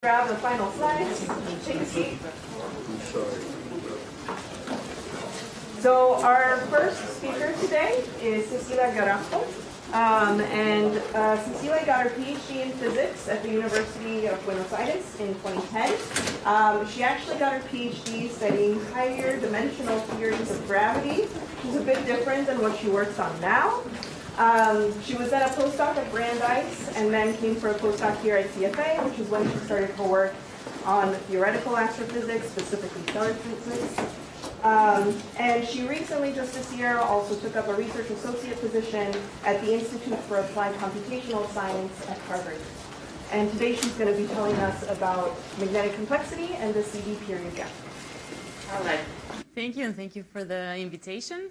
Grab the final slides, take a seat. So our first speaker today is Cecilia Garaffo. Cecilia got her PhD in physics at the University of Buenos Aires in 2010. She actually got her PhD studying higher dimensional theories of gravity, which is a bit different than what she works on now. She was then a postdoc at Brandeis and then came for a postdoc here at CFA, which is when she started her work on theoretical astrophysics, specifically stellar physics. And she recently, just this year, also took up a research associate position at the Institute for Applied Computational Science at Harvard. And today she's going to be telling us about magnetic complexity and the CD period gap. All right. Thank you, and thank you for the invitation.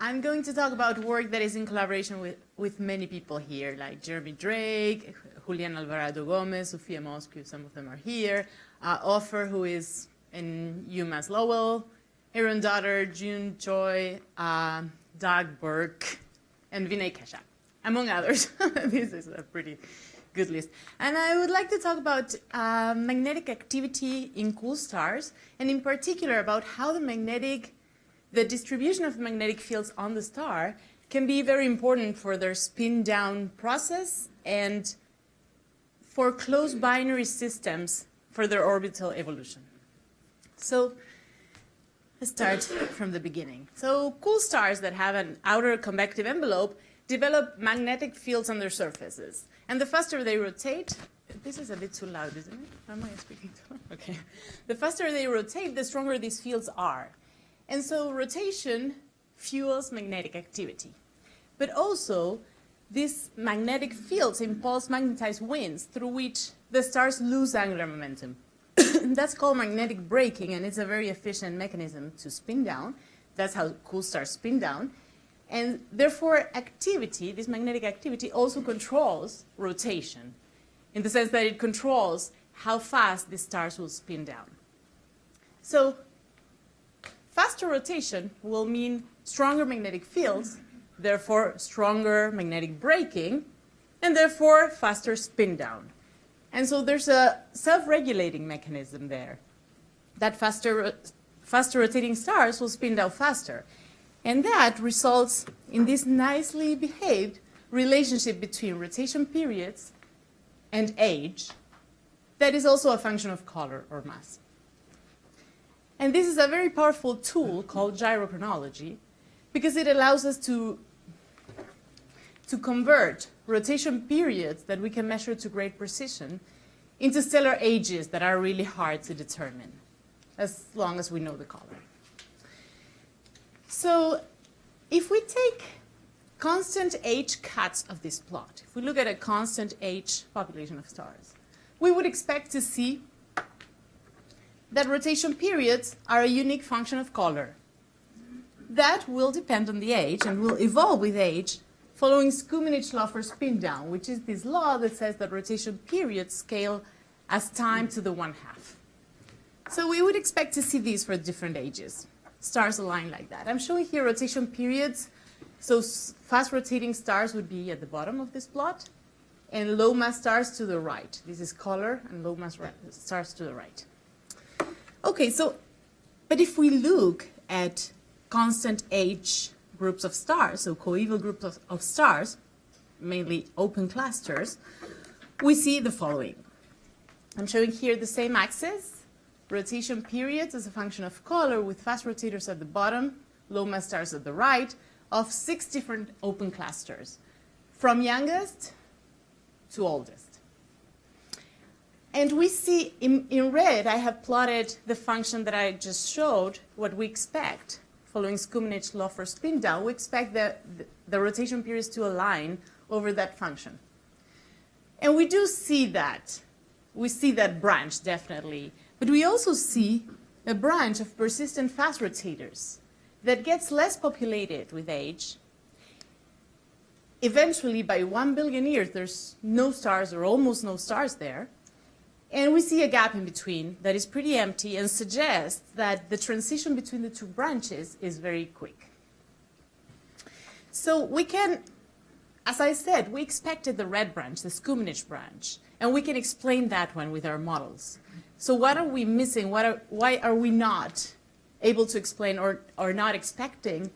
I'm going to talk about work that is in collaboration with many people here, like Jeremy Drake, Julian Alvarado Gomez, Sofia Mosque, some of them are here, Offer, who is in UMass Lowell, Aaron Dotter, June Choi, Doug Burke, and Vinay Kesha, among others. This is a pretty good list. And I would like to talk about magnetic activity in cool stars, and in particular about how the distribution of magnetic fields on the star can be very important for their spin-down process and for closed binary systems for their orbital evolution. So let's start from the beginning. So cool stars that have an outer convective envelope develop magnetic fields on their surfaces. And the faster they rotate, this is a bit too loud, isn't it? Am I speaking too loud? Okay. The faster they rotate, the stronger these fields are. And so rotation fuels magnetic activity. But also, these magnetic fields impulse magnetized winds through which the stars lose angular momentum. That's called magnetic braking, and it's a very efficient mechanism to spin down. That's how cool stars spin down. And therefore, activity, this magnetic activity, also controls rotation, in the sense that it controls how fast the stars will spin down. So faster rotation will mean stronger magnetic fields, therefore stronger magnetic braking, and therefore faster spin down. And so there's a self-regulating mechanism there, that faster rotating stars will spin down faster. And that results in this nicely behaved relationship between rotation periods and age that is also a function of color or mass. And this is a very powerful tool called gyrochronology because it allows us to convert rotation periods that we can measure to great precision into stellar ages that are really hard to determine, as long as we know the color. So if we take constant age cuts of this plot, if we look at a constant age population of stars, we would expect to see that rotation periods are a unique function of color. That will depend on the age and will evolve with age following Skuminich law for spin down, which is this law that says that rotation periods scale as time to the 1/2. So we would expect to see these for different ages. Stars align like that. I'm showing here rotation periods. So fast rotating stars would be at the bottom of this plot, and low mass stars to the right. This is color, and low mass stars to the right. Okay, but if we look at constant age groups of stars, so coeval groups of stars, mainly open clusters, we see the following. I'm showing here the same axis, rotation periods as a function of color with fast rotators at the bottom, low mass stars at the right, of 6 different open clusters, from youngest to oldest. And we see in red, I have plotted the function that I just showed, what we expect. Following Skuminich law for spin down, we expect the rotation periods to align over that function. And we do see that. We see that branch, definitely. But we also see a branch of persistent fast rotators that gets less populated with age. Eventually, by 1 billion years, there's no stars or almost no stars there. And we see a gap in between that is pretty empty and suggests that the transition between the two branches is very quick. So we can, as I said, we expected the red branch, the Skuminich branch, And we can explain that one with our models. So what are we missing? Why are we not able to explain or not expecting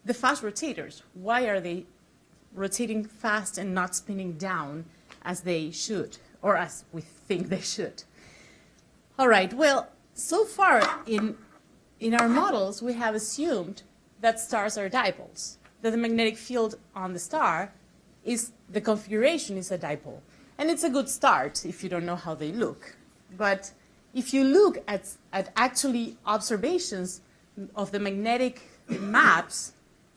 the fast rotators? Why are they rotating fast and not spinning down as they should, or as we think they should? All right, well, so far in our models, we have assumed that stars are dipoles, that the magnetic field on the star is, the configuration is a dipole. And it's a good start if you don't know how they look. But if you look at actually observations of the magnetic maps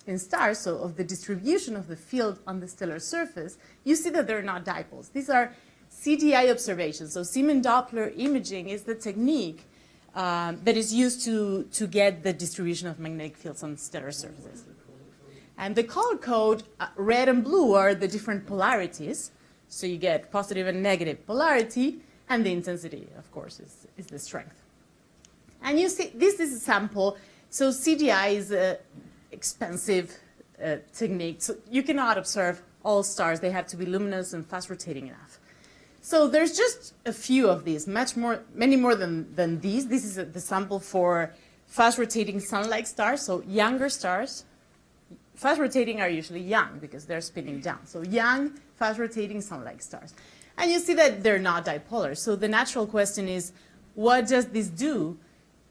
in stars, so of the distribution of the field on the stellar surface, you see that they're not dipoles. These are CDI observations. So Zeeman-Doppler imaging is the technique that is used to get the distribution of magnetic fields on stellar surfaces. And the color code, red and blue, are the different polarities. So you get positive and negative polarity, and the intensity, of course, is the strength. And you see, this is a sample. So CDI is an expensive technique. So you cannot observe all stars. They have to be luminous and fast rotating enough. So there's just a few of these, many more than these. This is the sample for fast rotating sun-like stars, so younger stars. Fast rotating are usually young because they're spinning down. So young, fast rotating sun-like stars. And you see that they're not dipolar. So the natural question is, what does this do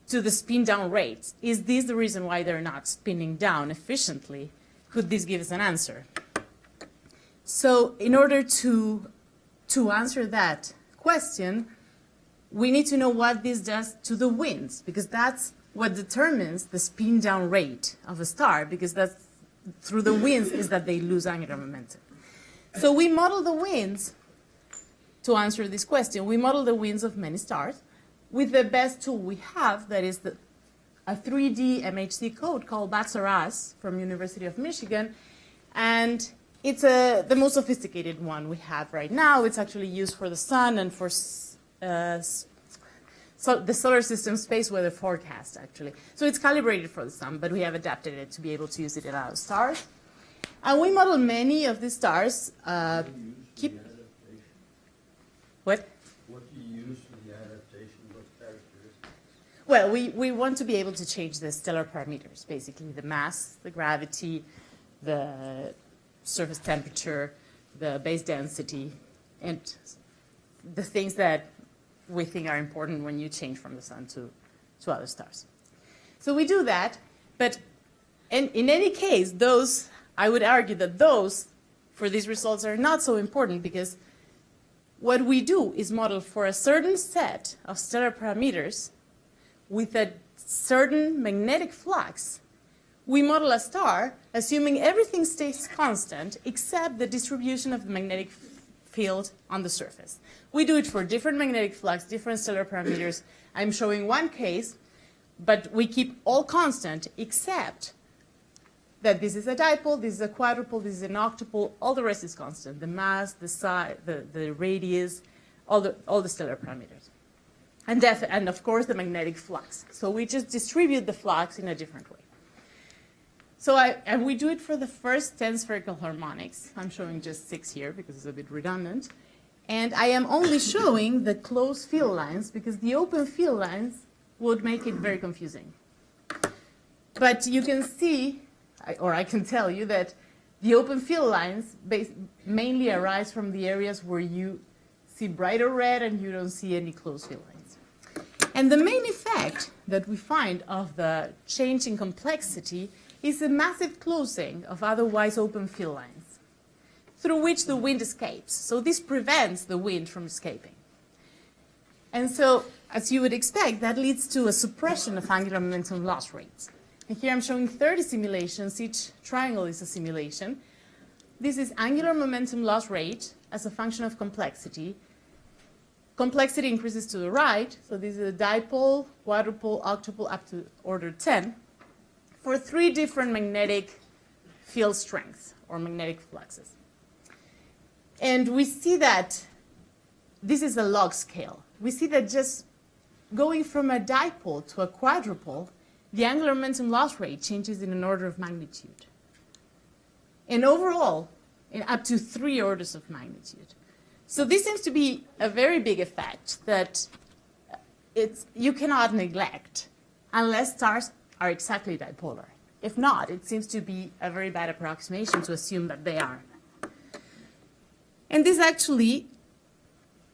to the spin down rates? Is this the reason why they're not spinning down efficiently? Could this give us an answer? So in order to answer that question, we need to know what this does to the winds, because that's what determines the spin down rate of a star, because that's through the winds is that they lose angular momentum. So we model the winds to answer this question. We model the winds of many stars with the best tool we have, that is a 3D MHC code called BATS from University of Michigan. And it's the most sophisticated one we have right now. It's actually used for the sun and for so the solar system space weather forecast, actually. So it's calibrated for the sun, but we have adapted it to be able to use it in our stars. And we model many of these stars. What do you use for the adaptation? What characteristics? Well, we want to be able to change the stellar parameters, basically the mass, the gravity, the surface temperature, the base density, and the things that we think are important when you change from the sun to other stars. So we do that, but in any case, those, I would argue that those, for these results, are not so important, because what we do is model for a certain set of stellar parameters with a certain magnetic flux. We model a star assuming everything stays constant except the distribution of the magnetic field on the surface. We do it for different magnetic flux, different stellar parameters. I'm showing one case, but we keep all constant except that this is a dipole, this is a quadrupole, this is an octupole, all the rest is constant. The mass, the size, the radius, all the stellar parameters. And of course the magnetic flux. So we just distribute the flux in a different way. So and we do it for the first 10 spherical harmonics. I'm showing just 6 here because it's a bit redundant. And I am only showing the closed field lines because the open field lines would make it very confusing. But you can see, or I can tell you, that the open field lines mainly arise from the areas where you see brighter red and you don't see any closed field lines. And the main effect that we find of the change in complexity is a massive closing of otherwise open field lines, through which the wind escapes. So this prevents the wind from escaping. And so, as you would expect, that leads to a suppression of angular momentum loss rates. And here I'm showing 30 simulations. Each triangle is a simulation. This is angular momentum loss rate as a function of complexity. Complexity increases to the right. So this is a dipole, quadrupole, octupole, up to order 10, for 3 different magnetic field strengths or magnetic fluxes. And we see that this is a log scale. We see that just going from a dipole to a quadrupole, the angular momentum loss rate changes in an order of magnitude. And overall, in up to 3 orders of magnitude. So this seems to be a very big effect that you cannot neglect unless stars are exactly dipolar. If not, it seems to be a very bad approximation to assume that they are. And this actually,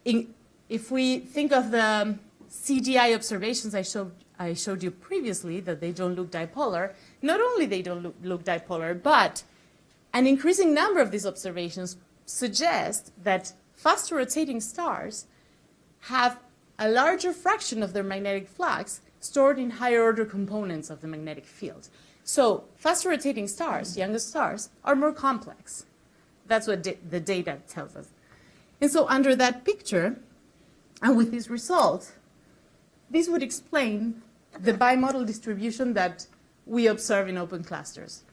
if we think of the CGI observations I showed you previously, that they don't look dipolar, not only they don't look dipolar, but an increasing number of these observations suggest that faster rotating stars have a larger fraction of their magnetic flux stored in higher order components of the magnetic field. So faster rotating stars, younger stars, are more complex. That's what the data tells us. And so under that picture, and with this result, this would explain the bimodal distribution that we observe in open clusters.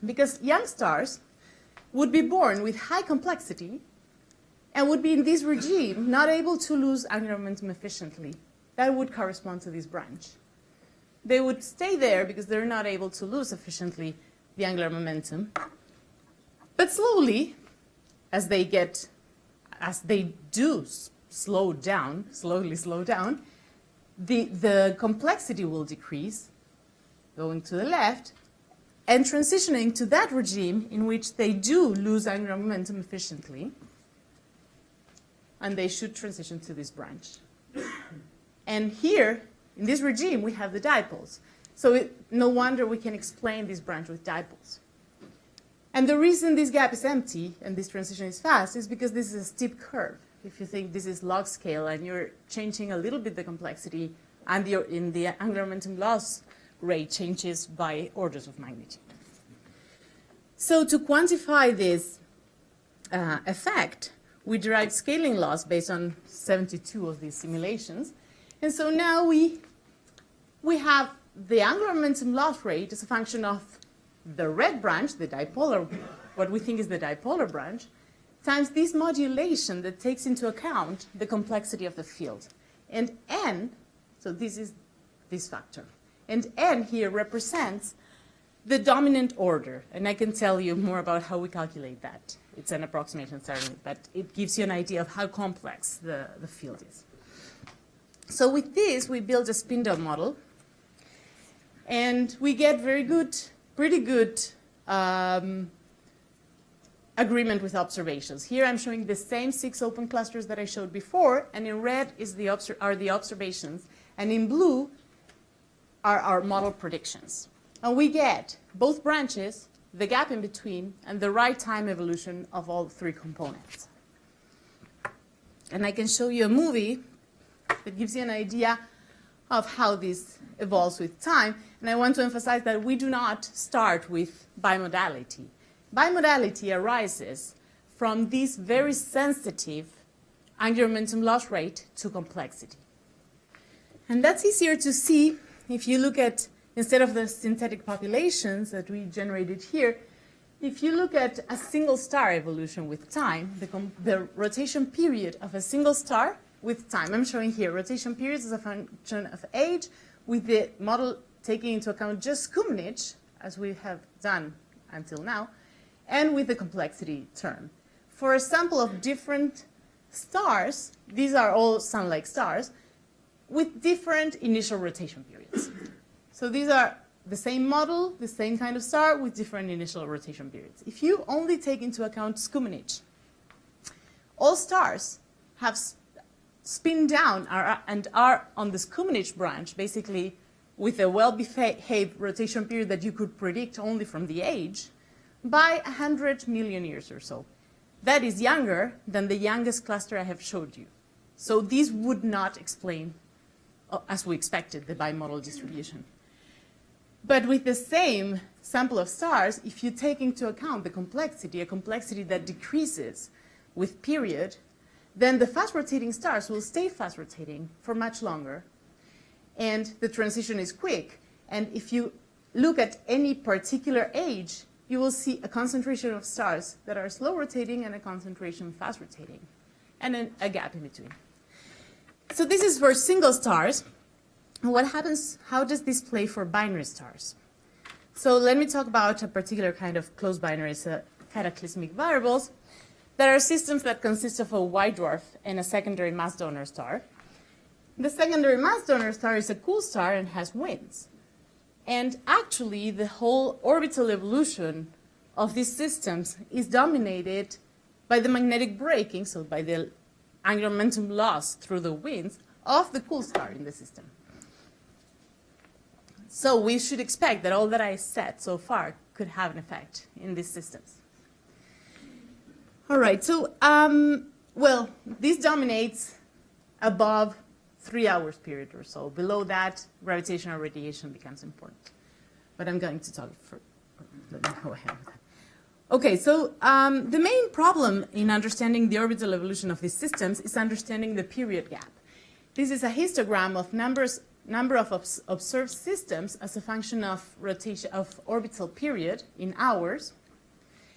Because young stars would be born with high complexity and would be in this regime not able to lose angular momentum efficiently. That would correspond to this branch. They would stay there because they're not able to lose efficiently the angular momentum. But slowly, as they do slowly slow down, the complexity will decrease, going to the left, and transitioning to that regime in which they do lose angular momentum efficiently, and they should transition to this branch. And here, in this regime, we have the dipoles. So no wonder we can explain this branch with dipoles. And the reason this gap is empty and this transition is fast is because this is a steep curve. If you think this is log scale and you're changing a little bit the complexity, and the angular momentum loss rate changes by orders of magnitude. So to quantify this effect, we derived scaling loss based on 72 of these simulations. And so now we have the angular momentum loss rate as a function of the red branch, the dipolar, what we think is the dipolar branch, times this modulation that takes into account the complexity of the field. And n, so this is this factor. And n here represents the dominant order. And I can tell you more about how we calculate that. It's an approximation, certainly, but it gives you an idea of how complex the field is. So with this, we build a spin-down model. And we get pretty good agreement with observations. Here I'm showing the same 6 open clusters that I showed before, and in red are the observations, and in blue are our model predictions. And we get both branches, the gap in between, and the right time evolution of all 3 components. And I can show you a movie that gives you an idea of how this evolves with time. And I want to emphasize that we do not start with bimodality. Bimodality arises from this very sensitive angular momentum loss rate to complexity. And that's easier to see if you look at, instead of the synthetic populations that we generated here, if you look at a single star evolution with time, the rotation period of a single star with time. I'm showing here rotation periods as a function of age, with the model taking into account just Kumnich, as we have done until now, and with the complexity term. For a sample of different stars, these are all sun-like stars, with different initial rotation periods. So these are the same model, the same kind of star, with different initial rotation periods. If you only take into account Skumenich, all stars have spin down and are on the Skumenich branch, basically with a well-behaved rotation period that you could predict only from the age, by 100 million years or so. That is younger than the youngest cluster I have showed you. So these would not explain, as we expected, the bimodal distribution. But with the same sample of stars, if you take into account the complexity, a complexity that decreases with period, then the fast-rotating stars will stay fast-rotating for much longer, and the transition is quick. And if you look at any particular age, you will see a concentration of stars that are slow-rotating and a concentration fast-rotating, and then a gap in between. So this is for single stars. What happens, how does this play for binary stars? So let me talk about a particular kind of closed binaries, cataclysmic variables. there are systems that consist of a white dwarf and a secondary mass donor star. The secondary mass donor star is a cool star and has winds. And actually, the whole orbital evolution of these systems is dominated by the magnetic braking, so by the angular momentum loss through the winds of the cool star in the system. So we should expect that all that I said so far could have an effect in these systems. All right, so, well, this dominates above 3 hours period or so. Below that, gravitational radiation becomes important. But I'm going to talk for, let me go ahead with that. Okay, so the main problem in understanding the orbital evolution of these systems is understanding the period gap. This is a histogram of number of observed systems as a function of rotation of orbital period in hours.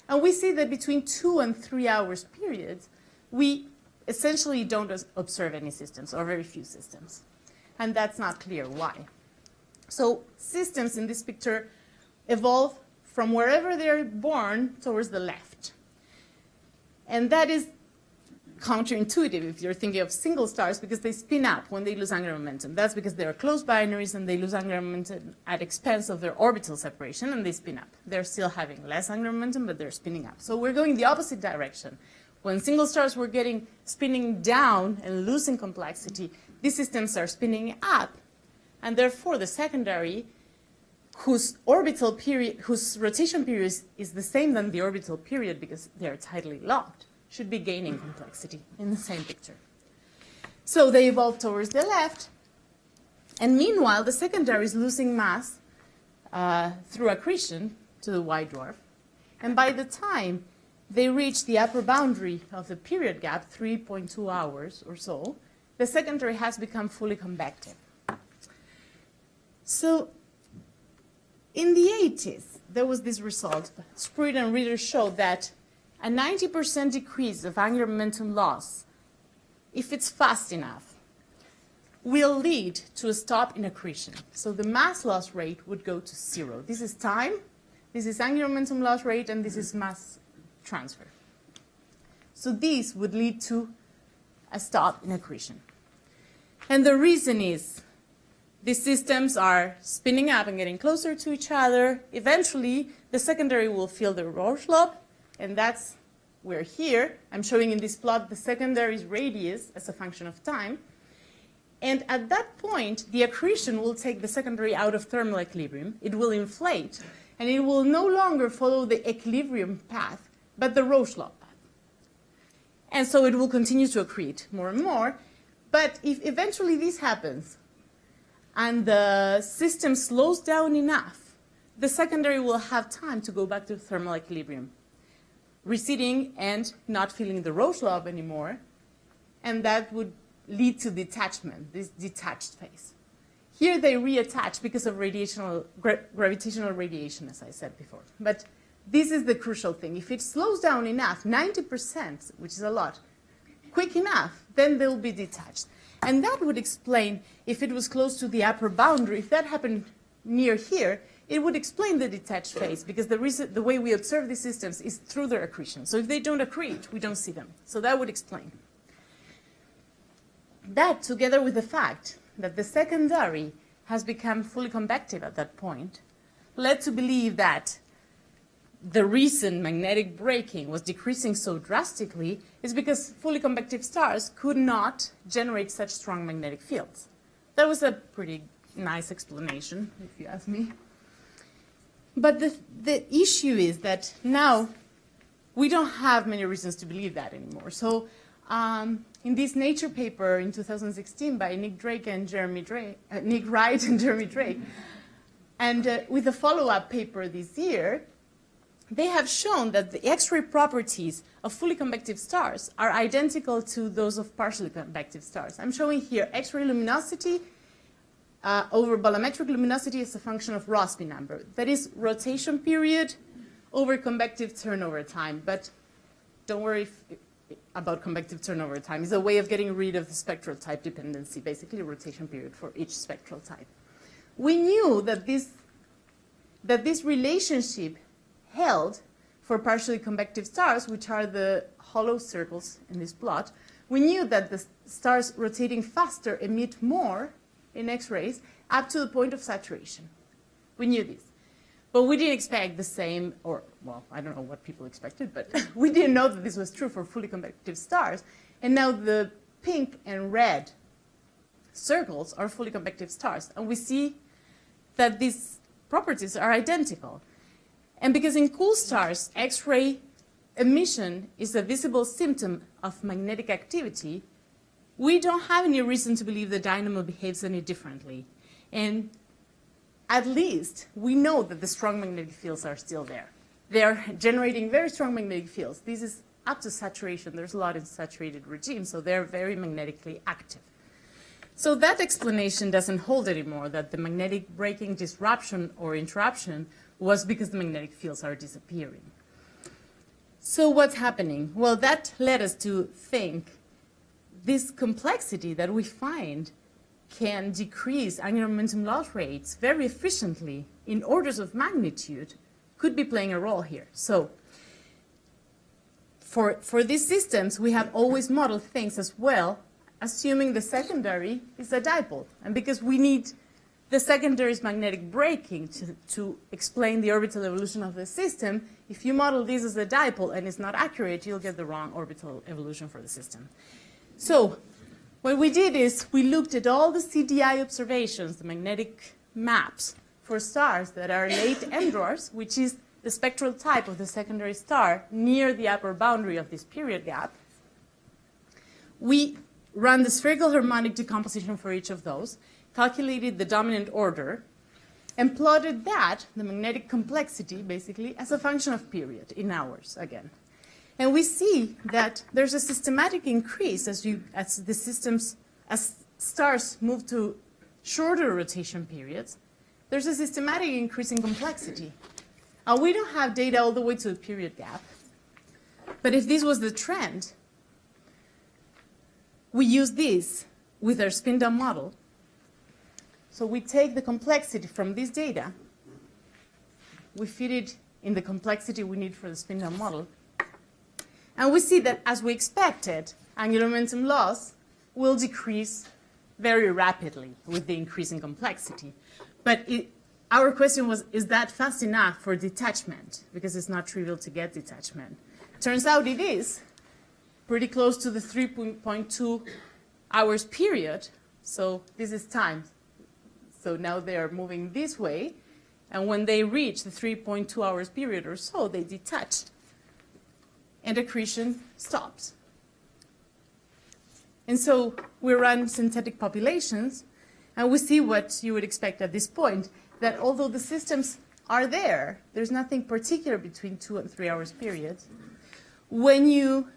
And we see that between 2 and 3 hours periods, we essentially don't observe any systems or very few systems. And that's not clear why. So systems in this picture evolve from wherever they're born towards the left. And that is counterintuitive if you're thinking of single stars because they spin up when they lose angular momentum. That's because they're closed binaries and they lose angular momentum at expense of their orbital separation and they spin up. They're still having less angular momentum, but they're spinning up. So we're going the opposite direction. When single stars were spinning down and losing complexity, these systems are spinning up, and therefore the secondary, whose rotation period is the same than the orbital period because they're tightly locked, should be gaining complexity in the same picture. So they evolve towards the left, and meanwhile the secondary is losing mass through accretion to the white dwarf, and by the time they reach the upper boundary of the period gap, 3.2 hours or so, the secondary has become fully convective. So in the 80s, there was this result. Spruit and Reader showed that a 90% decrease of angular momentum loss, if it's fast enough, will lead to a stop in accretion. So the mass loss rate would go to 0. This is time, this is angular momentum loss rate, and this is mass transfer. So these would lead to a stop in accretion. And the reason is these systems are spinning up and getting closer to each other. Eventually, the secondary will feel the Roche lobe, and that's where here, I'm showing in this plot the secondary's radius as a function of time. And at that point, the accretion will take the secondary out of thermal equilibrium. It will inflate, and it will no longer follow the equilibrium path, but the Roche lobe path. And so it will continue to accrete more and more. But if eventually this happens, and the system slows down enough, the secondary will have time to go back to thermal equilibrium, receding and not feeling the Roche lobe anymore, and that would lead to detachment, this detached phase. Here they reattach because of gravitational radiation, as I said before. But this is the crucial thing. If it slows down enough, 90%, which is a lot, quick enough, then they'll be detached. And that would explain, if it was close to the upper boundary, if that happened near here, it would explain the detached phase, because the way we observe these systems is through their accretion. So if they don't accrete, we don't see them. So that would explain. That, together with the fact that the secondary has become fully convective at that point, led to believe that the reason magnetic braking was decreasing so drastically is because fully convective stars could not generate such strong magnetic fields. That was a pretty nice explanation, if you ask me. But the issue is that now we don't have many reasons to believe that anymore. So in this Nature paper in 2016 by Nick Wright and Jeremy Drake, and with a follow-up paper this year, they have shown that the X-ray properties of fully convective stars are identical to those of partially convective stars. I'm showing here X-ray luminosity over bolometric luminosity as a function of Rossby number. That is rotation period over convective turnover time. But don't worry about convective turnover time. It's a way of getting rid of the spectral type dependency, basically rotation period for each spectral type. We knew that this relationship held for partially convective stars, which are the hollow circles in this plot, we knew that the stars rotating faster emit more in X-rays up to the point of saturation. We knew this. But we didn't expect the same, or, well, I don't know what people expected, but we didn't know that this was true for fully convective stars. And now the pink and red circles are fully convective stars. And we see that these properties are identical. And because in cool stars, X-ray emission is a visible symptom of magnetic activity, we don't have any reason to believe the dynamo behaves any differently. And at least we know that the strong magnetic fields are still there. They are generating very strong magnetic fields. This is up to saturation. There's a lot in saturated regimes, so they're very magnetically active. So that explanation doesn't hold anymore, that the magnetic breaking disruption or interruption was because the magnetic fields are disappearing. So what's happening? Well, that led us to think this complexity that we find can decrease angular momentum loss rates very efficiently in orders of magnitude could be playing a role here. So for these systems, we have always modeled things as well, assuming the secondary is a dipole. And because we need the secondary's magnetic braking to explain the orbital evolution of the system, if you model this as a dipole and it's not accurate, you'll get the wrong orbital evolution for the system. So what we did is we looked at all the CDI observations, the magnetic maps, for stars that are late M dwarfs, which is the spectral type of the secondary star near the upper boundary of this period gap. We ran the spherical harmonic decomposition for each of those, calculated the dominant order, and plotted that, the magnetic complexity, basically, as a function of period in hours again. And we see that there's a systematic increase as stars move to shorter rotation periods. There's a systematic increase in complexity. We don't have data all the way to the period gap, but if this was the trend, we use this with our spin-down model. So we take the complexity from this data, we feed it in the complexity we need for the spin-down model, and we see that, as we expected, angular momentum loss will decrease very rapidly with the increase in complexity. But our question was, is that fast enough for detachment? Because it's not trivial to get detachment. Turns out it is, pretty close to the 3.2 hours period. So this is time. So now they are moving this way. And when they reach the 3.2 hours period or so, they detach. And accretion stops. And so we run synthetic populations, and we see what you would expect at this point, that although the systems are there, there's nothing particular between 2 and 3 hours periods. When you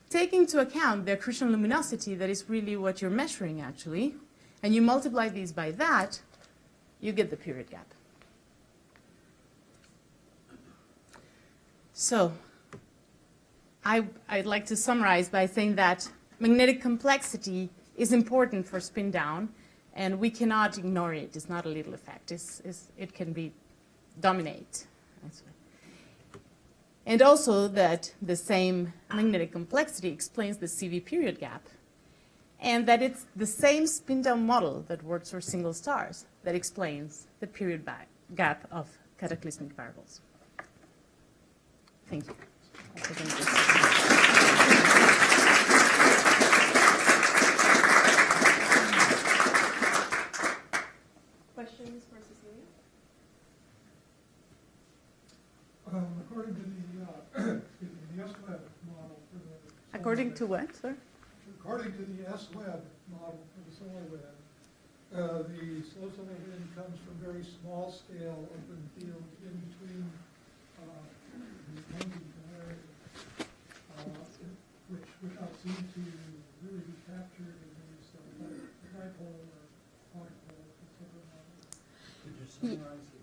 take into account the accretion luminosity, that is really what you're measuring actually, and you multiply these by that, you get the period gap. So I'd like to summarize by saying that magnetic complexity is important for spin down, and we cannot ignore it. It's not a little effect. It can be dominate. And also that the same magnetic complexity explains the CV period gap, and that it's the same spin down model that works for single stars that explains the period gap of cataclysmic variables. Thank you. Questions for Cecilia? According to the S-Web model for the According to what, sir? According to the S-Web model for the solar web, the slow solar wind comes from very small scale open fields in between the changing polarities, which would not seem to really be captured in these dipole or quadrupole solar models. Could you summarize it?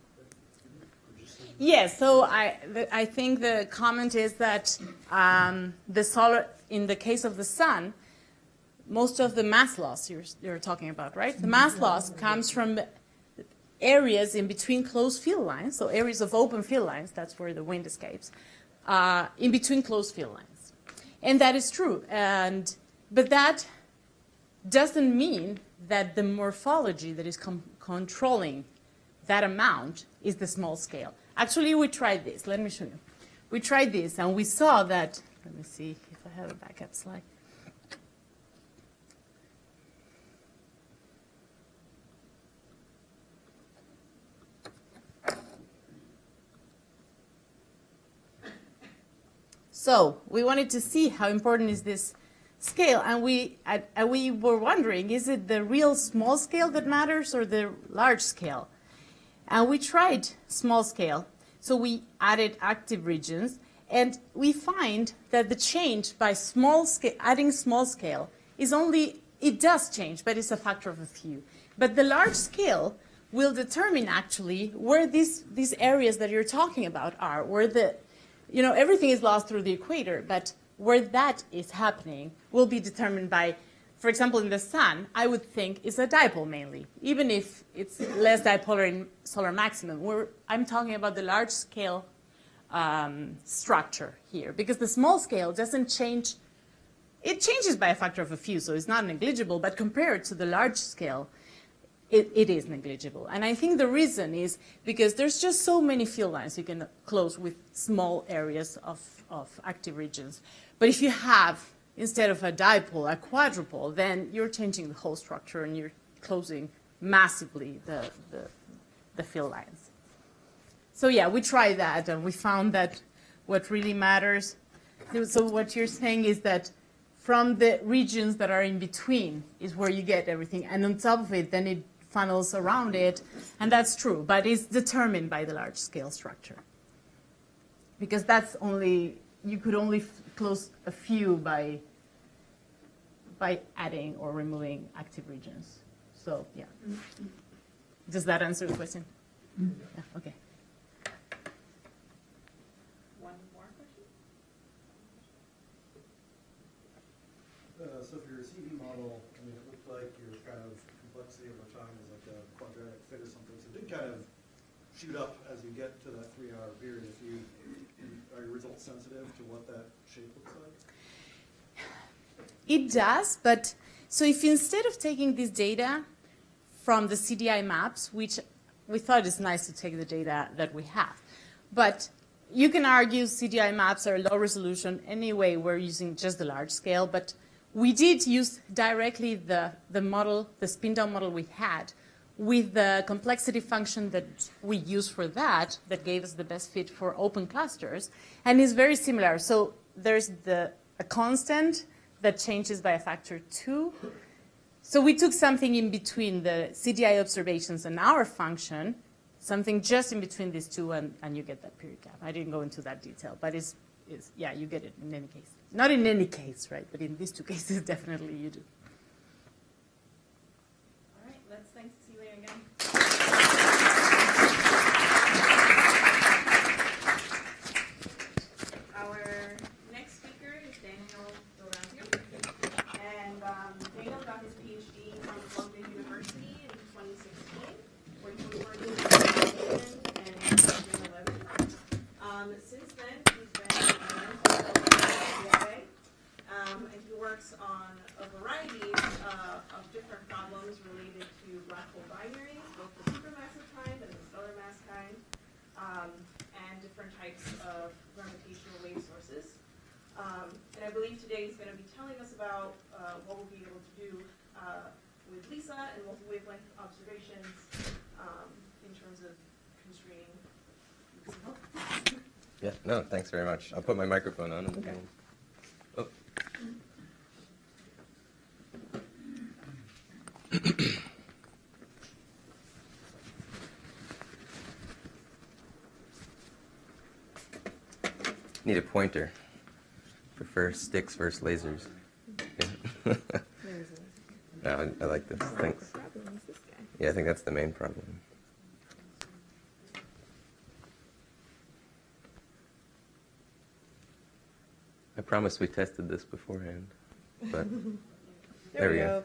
Yes, so I think the comment is that the solar, in the case of the sun, most of the mass loss you're talking about, right? The mass loss comes from areas in between closed field lines, so areas of open field lines, that's where the wind escapes, in between closed field lines. And that is true. But that doesn't mean that the morphology that is controlling that amount is the small scale. Actually, we tried this. Let me show you. We tried this, and we saw that. Let me see if I have a backup slide. So we wanted to see how important is this scale, and we were wondering, is it the real small scale that matters or the large scale? And we tried small scale. So we added active regions, and we find that the change by small scale, adding small scale, is only, it does change, but it's a factor of a few. But the large scale will determine actually where these areas that you're talking about are, where the, you know, everything is lost through the equator, but where that is happening will be determined by, for example, in the sun, I would think is a dipole mainly, even if it's less dipolar in solar maximum. I'm talking about the large scale structure here, because the small scale doesn't change. It changes by a factor of a few, so it's not negligible, but compared to the large scale, it is negligible. And I think the reason is because there's just so many field lines you can close with small areas of active regions. But if you have, instead of a dipole, a quadrupole, then you're changing the whole structure and you're closing massively the field lines. So yeah, we tried that and we found that what really matters, so what you're saying is that from the regions that are in between is where you get everything, and on top of it, then it funnels around it, and that's true, but it's determined by the large scale structure. Because that's only, you could only close a few by adding or removing active regions. So yeah. Does that answer the question? Yeah, okay. One more question? So for your CV model, I mean, it looked like your kind of complexity over time is like a quadratic fit or something. So it did kind of shoot up as you get to that 3-hour period. Are your results sensitive to what that shape looks like? It does, but so if instead of taking this data from the CDI maps, which we thought it's nice to take the data that we have, but you can argue CDI maps are low resolution. Anyway, we're using just the large scale, but we did use directly the model, the spin-down model we had, with the complexity function that we use for that gave us the best fit for open clusters, and it's very similar. So there's a constant that changes by a factor 2. So we took something in between the CDI observations and our function, something just in between these two, and you get that period gap. I didn't go into that detail, but yeah, you get it in any case. Not in any case, right? But in these two cases, definitely you do. All right, let's thank Cecilia again. Our next speaker is Daniel Garaffo. And Daniel got his PhD from Columbia University in 2016, where he was working in communication and doing 11. Since then, he's been and he works on a variety of different problems related to black hole binaries, both the supermassive kind and the stellar mass kind, and different types of gravitational wave sources. And I believe today he's going to be telling us about what we'll be able to do with LISA and multi-wavelength observations in terms of constraining. Yeah, no, thanks very much. I'll put my microphone on. And Okay. Oh. Need a pointer. Prefer sticks versus lasers. Yeah. No, I like this. Thanks. Yeah, I think that's the main problem. I promise we tested this beforehand, but there we go.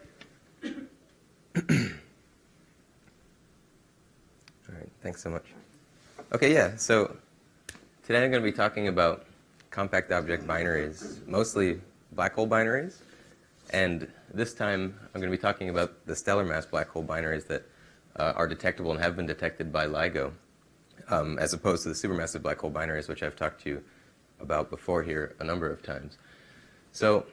All right, thanks so much. Okay, yeah, so today I'm going to be talking about compact object binaries, mostly black hole binaries. And this time, I'm going to be talking about the stellar mass black hole binaries that are detectable and have been detected by LIGO, as opposed to the supermassive black hole binaries, which I've talked to you about before here a number of times. So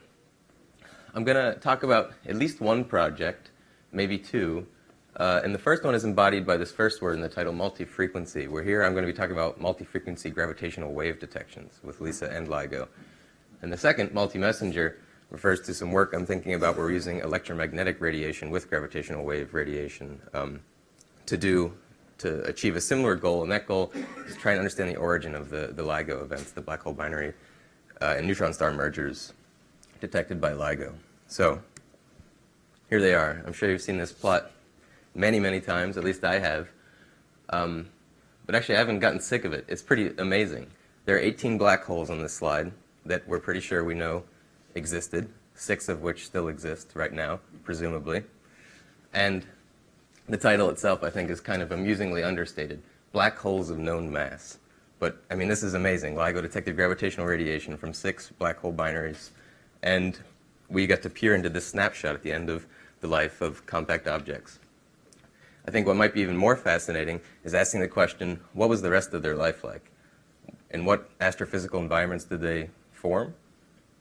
I'm going to talk about at least one project, maybe two. And the first one is embodied by this first word in the title, multi-frequency, where here I'm going to be talking about multi-frequency gravitational wave detections with LISA and LIGO. And the second, multi-messenger, refers to some work I'm thinking about where we're using electromagnetic radiation with gravitational wave radiation to achieve a similar goal. And that goal is to try and understand the origin of the LIGO events, the black hole binary and neutron star mergers detected by LIGO. So here they are. I'm sure you've seen this plot many, many times, at least I have. But actually, I haven't gotten sick of it. It's pretty amazing. There are 18 black holes on this slide that we're pretty sure we know existed, 6 of which still exist right now, presumably. And the title itself, I think, is kind of amusingly understated. Black holes of known mass. But, I mean, this is amazing. LIGO detected gravitational radiation from 6 black hole binaries. And we got to peer into this snapshot at the end of the life of compact objects. I think what might be even more fascinating is asking the question, what was the rest of their life like? And what astrophysical environments did they form?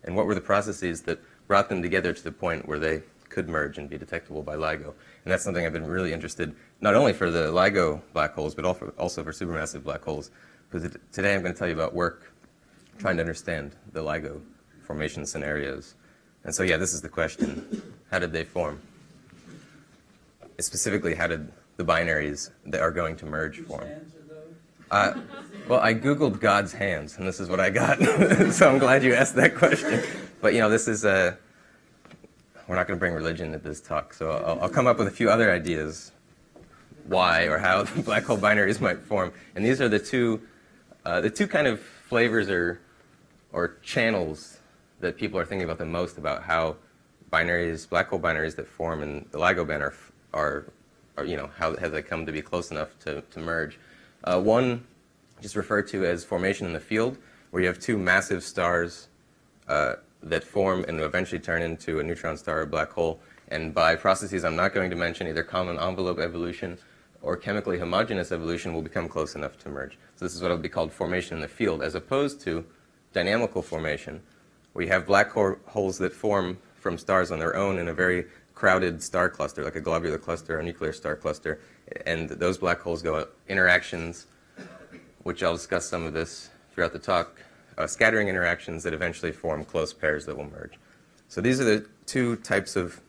And what were the processes that brought them together to the point where they could merge and be detectable by LIGO? And that's something I've been really interested, not only for the LIGO black holes, but also for supermassive black holes. Because today I'm going to tell you about work trying to understand the LIGO formation scenarios. And so, yeah, this is the question. How did they form? Specifically, how did the binaries that are going to merge form? Well, I Googled God's hands, and this is what I got. So I'm glad you asked that question. But, you know, this is we're not going to bring religion at this talk, so I'll come up with a few other ideas why or how the black hole binaries might form. And these are the two kind of flavors or channels that people are thinking about the most about how binaries, black hole binaries that form in the LIGO band are you know, how have they come to be close enough to merge. One just referred to as formation in the field, where you have 2 massive stars that form and eventually turn into a neutron star or black hole. And by processes I'm not going to mention, either common envelope evolution or chemically homogeneous evolution, will become close enough to merge. So this is what will be called formation in the field, as opposed to dynamical formation, where you have black holes that form from stars on their own in a very crowded star cluster, like a globular cluster or a nuclear star cluster. And those black holes go interactions, which I'll discuss some of this throughout the talk, scattering interactions that eventually form close pairs that will merge. So these are the 2 types of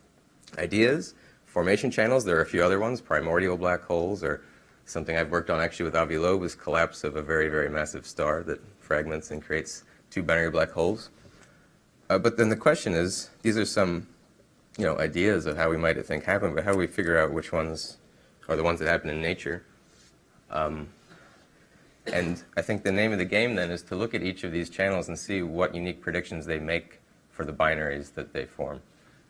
ideas. Formation channels, there are a few other ones, primordial black holes, or something I've worked on actually with Avi Loeb is collapse of a very, very massive star that fragments and creates 2 binary black holes. But then the question is, these are some ideas of how we might think happen, but how do we figure out which ones are the ones that happen in nature? And I think the name of the game then is to look at each of these channels and see what unique predictions they make for the binaries that they form.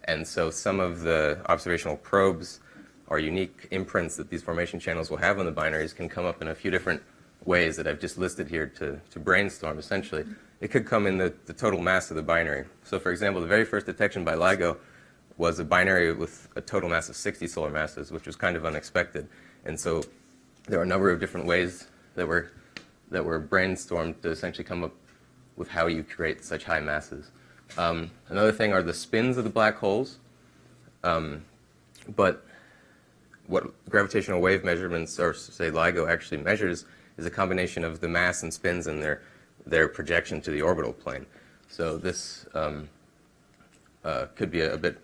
And so some of the observational probes or unique imprints that these formation channels will have on the binaries can come up in a few different ways that I've just listed here to brainstorm, essentially. It could come in the total mass of the binary. So for example, the very first detection by LIGO was a binary with a total mass of 60 solar masses, which was kind of unexpected. And so there are a number of different ways that were brainstormed to essentially come up with how you create such high masses. Another thing are the spins of the black holes. But what gravitational wave measurements, or say LIGO, actually measures is a combination of the mass and spins and their projection to the orbital plane. So this could be a bit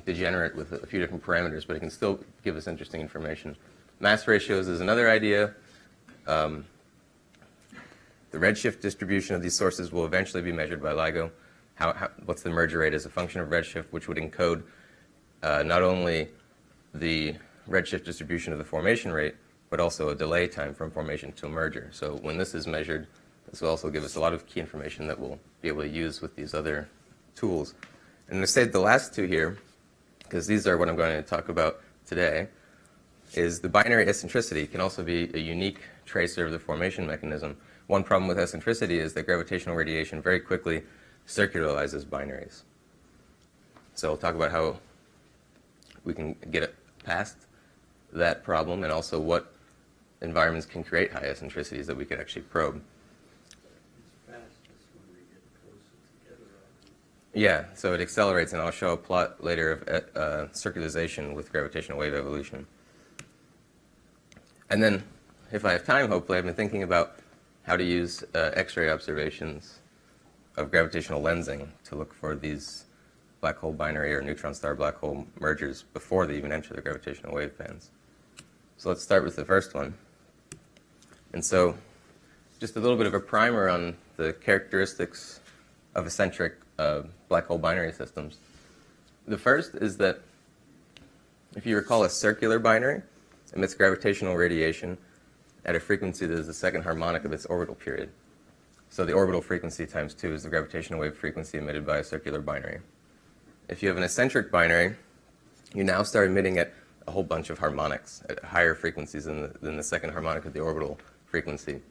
degenerate with a few different parameters, but it can still give us interesting information. Mass ratios is another idea. The redshift distribution of these sources will eventually be measured by LIGO. What's the merger rate as a function of redshift, which would encode not only the redshift distribution of the formation rate, but also a delay time from formation to a merger. So when this is measured, this will also give us a lot of key information that we'll be able to use with these other tools. And to say the last 2 here, because these are what I'm going to talk about today, is the binary eccentricity can also be a unique tracer of the formation mechanism, one problem with eccentricity is that gravitational radiation very quickly circularizes binaries. So we'll talk about how we can get past that problem and also what environments can create high eccentricities that we could actually probe. Yeah, so it accelerates, and I'll show a plot later of circularization with gravitational wave evolution. And then, if I have time, hopefully, I've been thinking about how to use X-ray observations of gravitational lensing to look for these black hole binary or neutron star black hole mergers before they even enter the gravitational wave bands. So let's start with the first one. And so, just a little bit of a primer on the characteristics of eccentric black hole binary systems. The first is that, if you recall, a circular binary emits gravitational radiation at a frequency that is the second harmonic of its orbital period. So the orbital frequency times 2 is the gravitational wave frequency emitted by a circular binary. If you have an eccentric binary, you now start emitting at a whole bunch of harmonics at higher frequencies than the second harmonic of the orbital frequency.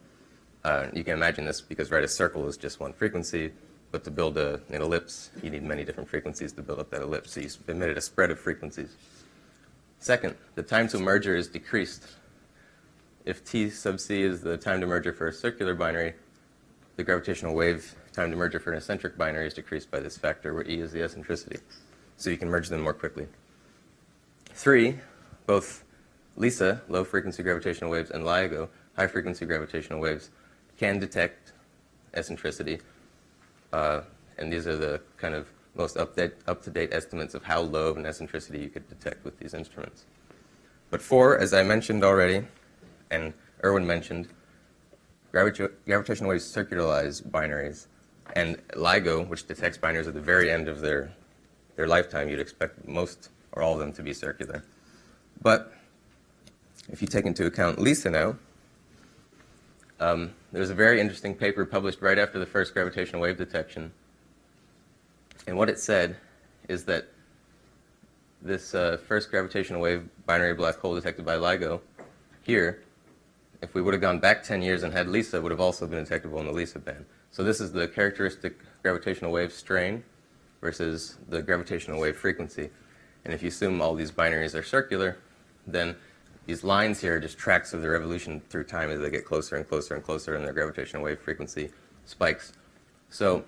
You can imagine this because, right, a circle is just one frequency, but to build an ellipse, you need many different frequencies to build up that ellipse. So you emit at a spread of frequencies. Second, the time to merger is decreased. If T sub c is the time to merger for a circular binary, the gravitational wave time to merger for an eccentric binary is decreased by this factor, where E is the eccentricity. So you can merge them more quickly. 3, both LISA, low-frequency gravitational waves, and LIGO, high-frequency gravitational waves, can detect eccentricity. And these are the kind of most up-to-date estimates of how low of an eccentricity you could detect with these instruments. But 4, as I mentioned already, and Erwin mentioned, gravitational waves circularize binaries. And LIGO, which detects binaries at the very end of their lifetime, you'd expect most or all of them to be circular. But if you take into account LISA now, there's a very interesting paper published right after the first gravitational wave detection. And what it said is that this first gravitational wave binary black hole detected by LIGO here, if we would have gone back 10 years and had LISA, would have also been detectable in the LISA band. So this is the characteristic gravitational wave strain versus the gravitational wave frequency. And if you assume all these binaries are circular, then these lines here are just tracks of their evolution through time as they get closer and closer and closer, and their gravitational wave frequency spikes. So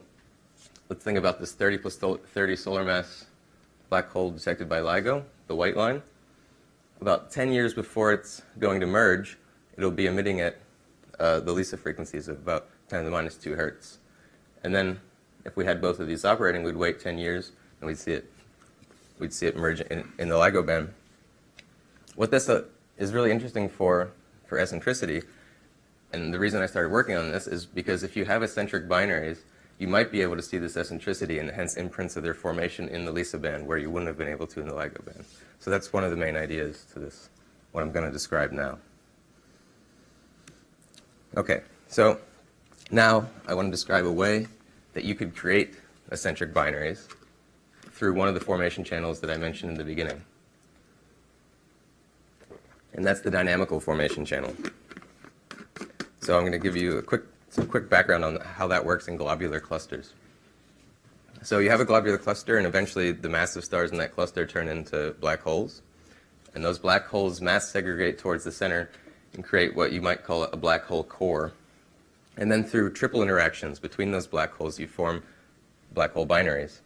let's think about this 30 plus 30 solar mass black hole detected by LIGO, the white line. About 10 years before it's going to merge, it'll be emitting at the LISA frequencies of about 10 to the minus 2 hertz. And then if we had both of these operating, we'd wait 10 years and we'd see it merge in the LIGO band. What this is really interesting for eccentricity, and the reason I started working on this is because if you have eccentric binaries, you might be able to see this eccentricity and hence imprints of their formation in the LISA band where you wouldn't have been able to in the LIGO band. So that's one of the main ideas to this, what I'm going to describe now. Okay, so now I want to describe a way that you could create eccentric binaries through one of the formation channels that I mentioned in the beginning. And that's the dynamical formation channel. So I'm going to give you some quick background on how that works in globular clusters. So you have a globular cluster, and eventually the massive stars in that cluster turn into black holes. And those black holes mass segregate towards the center and create what you might call a black hole core. And then through triple interactions between those black holes, you form black hole binaries.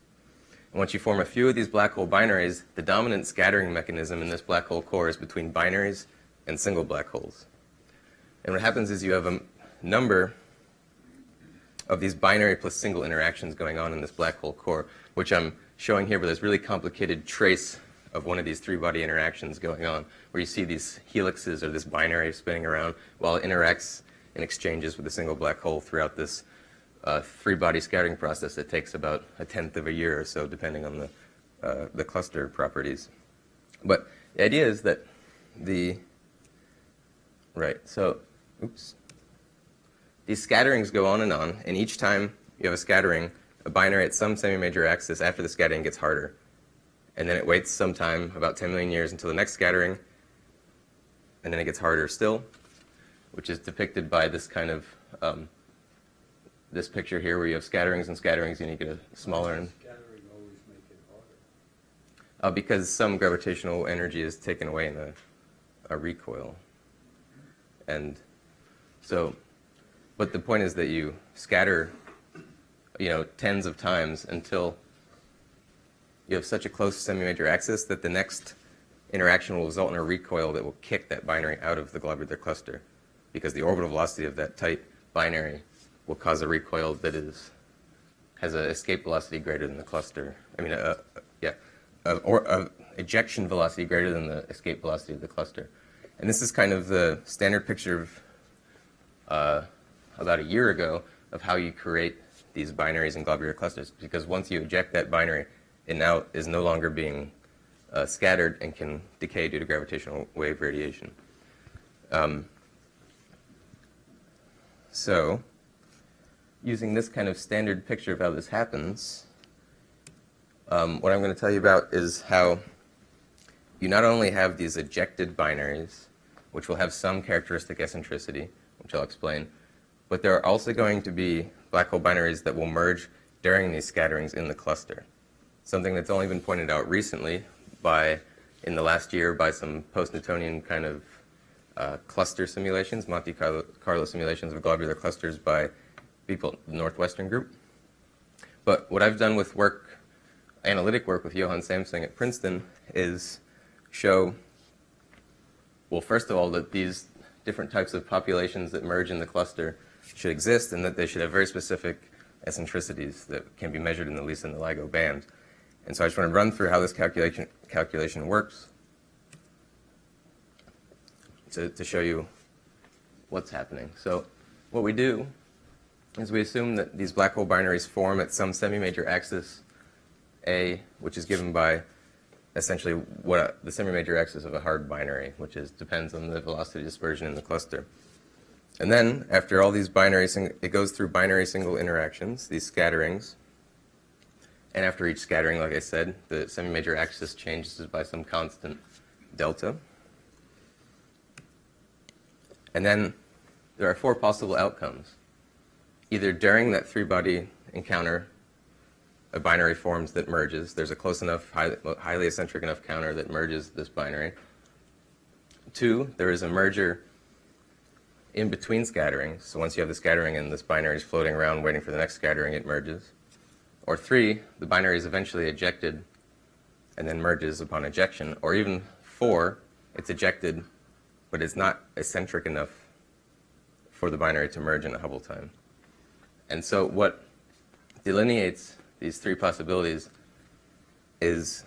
And once you form a few of these black hole binaries, the dominant scattering mechanism in this black hole core is between binaries and single black holes. And what happens is you have a number of these binary plus single interactions going on in this black hole core, which I'm showing here with this really complicated trace of one of these three-body interactions going on, where you see these helixes or this binary spinning around while it interacts and exchanges with a single black hole throughout this three-body scattering process that takes about 1/10 of a year or so, depending on the cluster properties. But the idea is that these scatterings go on, and each time you have a scattering, a binary at some semi-major axis after the scattering gets harder. And then it waits some time, about 10 million years, until the next scattering, and then it gets harder still, which is depicted by this kind of this picture here where you have scatterings and scatterings, and you get a smaller. And Scattering always make it harder. because some gravitational energy is taken away in a recoil. And so, but the point is that you scatter, tens of times until you have such a close semi-major axis that the next interaction will result in a recoil that will kick that binary out of the globular cluster, because the orbital velocity of that tight binary will cause a recoil that has an escape velocity greater than the cluster. Ejection velocity greater than the escape velocity of the cluster. And this is kind of the standard picture of about a year ago of how you create these binaries in globular clusters, because once you eject that binary, it now is no longer being scattered and can decay due to gravitational wave radiation. So, using this kind of standard picture of how this happens, what I'm going to tell you about is how you not only have these ejected binaries, which will have some characteristic eccentricity, which I'll explain, but there are also going to be black hole binaries that will merge during these scatterings in the cluster. Something that's only been pointed out recently in the last year by some post-Newtonian kind of cluster simulations, Monte Carlo simulations of globular clusters by people, the Northwestern group. But what I've done with analytic work with Johann Samsung at Princeton is show, well, first of all, that these different types of populations that merge in the cluster should exist, and that they should have very specific eccentricities that can be measured in the LISA and the LIGO band. And so I just want to run through how this calculation works to show you what's happening. So what we do is we assume that these black hole binaries form at some semi-major axis A, which is given by essentially the semi-major axis of a hard binary, which depends on the velocity dispersion in the cluster. And then, after all these it goes through binary single interactions, these scatterings. And after each scattering, like I said, the semi-major axis changes by some constant delta. And then there are 4 possible outcomes. Either during that 3-body encounter, a binary forms that merges. There's a close enough, highly eccentric enough counter that merges this binary. 2, there is a merger in between scatterings. So once you have the scattering and this binary is floating around waiting for the next scattering, it merges. Or 3, the binary is eventually ejected and then merges upon ejection. Or even 4, it's ejected, but it's not eccentric eccentric enough for the binary to merge in a Hubble time. And so what delineates these three possibilities is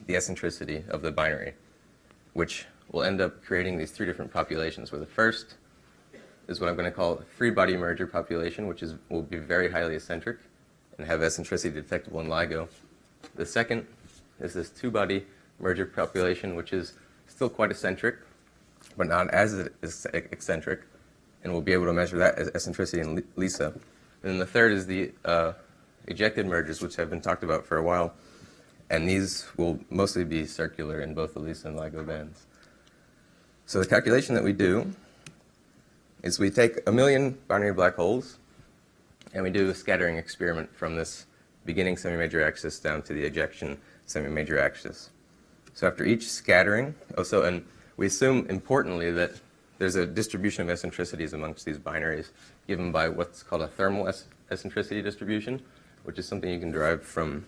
the eccentricity of the binary, which will end up creating these three different populations, where the first is what I'm going to call a free body merger population, which will be very highly eccentric and have eccentricity detectable in LIGO. The second is this two-body merger population, which is still quite eccentric, but not as eccentric, and we'll be able to measure that as eccentricity in LISA. And then the third is the ejected mergers, which have been talked about for a while, and these will mostly be circular in both the LISA and LIGO bands. So the calculation that we do is we take 1 million binary black holes, and we do a scattering experiment from this beginning semi-major axis down to the ejection semi-major axis. So after each scattering, and we assume importantly that there's a distribution of eccentricities amongst these binaries given by what's called a thermal eccentricity distribution, which is something you can derive from,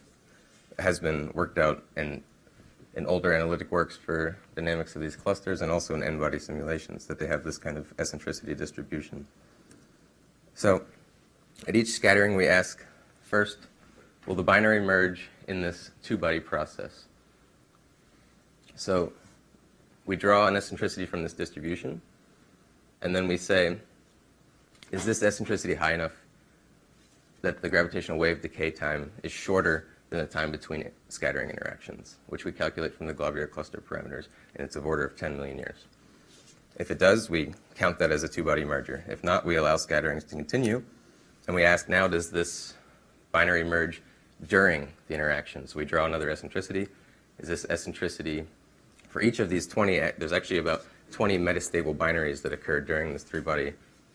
has been worked out in older analytic works for dynamics of these clusters, and also in n-body simulations, that they have this kind of eccentricity distribution. So at each scattering we ask, first, will the binary merge in this two-body process? So we draw an eccentricity from this distribution, and then we say, is this eccentricity high enough that the gravitational wave decay time is shorter than the time between scattering interactions, which we calculate from the globular cluster parameters, and it's of order of 10 million years. If it does, we count that as a two-body merger. If not, we allow scatterings to continue, and we ask, now does this binary merge during the interaction? So we draw another eccentricity. Is this eccentricity, for each of these 20, there's actually about 20 metastable binaries that occur during this three-body